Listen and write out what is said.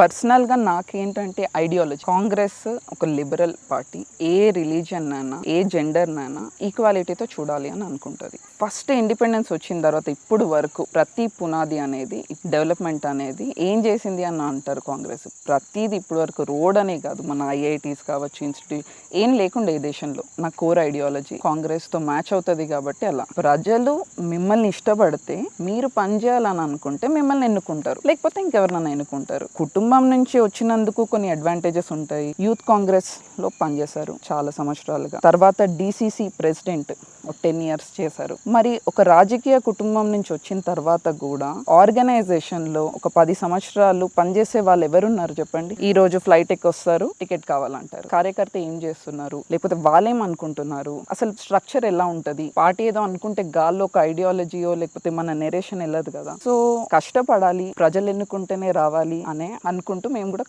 Personal గా నాకేంటంటే ideology, Congress ఒక లిబరల్ పార్టీ. ఏ రిలీజియన్ అయినా ఏ జెండర్ నైనా ఈక్వాలిటీతో చూడాలి అని అనుకుంటుంది. ఫస్ట్ ఇండిపెండెన్స్ వచ్చిన తర్వాత ఇప్పుడు వరకు ప్రతి పునాది అనేది డెవలప్మెంట్ అనేది ఏం చేసింది అని అంటారు కాంగ్రెస్. ప్రతిది ఇప్పుడు వరకు రోడ్ అనే కాదు, మన ఐఐటీస్ కావచ్చు, ఇన్స్టిట్యూట్ ఏం లేకుండా ఈ దేశంలో. నా కోర్ ఐడియాలజీ కాంగ్రెస్ తో మ్యాచ్ అవుతుంది కాబట్టి అలా. ప్రజలు మిమ్మల్ని ఇష్టపడితే మీరు పనిచేయాలని అనుకుంటే మిమ్మల్ని ఎన్నుకుంటారు, లేకపోతే ఇంకెవరినైనా ఎన్నుకుంటారు. కుటుంబం నుంచి వచ్చినందుకు కొన్ని అడ్వాంటేజెస్ ఉంటాయి. యూత్ కాంగ్రెస్ లో పనిచేశారు చాలా సంవత్సరాలుగా. తర్వాత డిసిసి ప్రెసిడెంట్ 10 years చేశారు. మరి ఒక రాజకీయ కుటుంబం నుంచి వచ్చిన తర్వాత కూడా ఆర్గనైజేషన్ లో ఒక 10 సంవత్సరాలు పనిచేసే వాళ్ళు ఎవరున్నారు చెప్పండి. ఈ రోజు ఫ్లైట్ ఎక్కి వస్తారు, టికెట్ కావాలంటారు. కార్యకర్త ఏం చేస్తున్నారు, లేకపోతే వాళ్ళేమనుకుంటున్నారు, అసలు స్ట్రక్చర్ ఎలా ఉంటది, పార్టీ ఏదో అనుకుంటే గాల్లో ఒక ఐడియాలజీయో లేకపోతే మన నెరేషన్ వెళ్ళదు కదా. సో కష్టపడాలి, ప్రజలు ఎన్నుకుంటేనే రావాలి అనే అనుకుంటూ మేము కూడా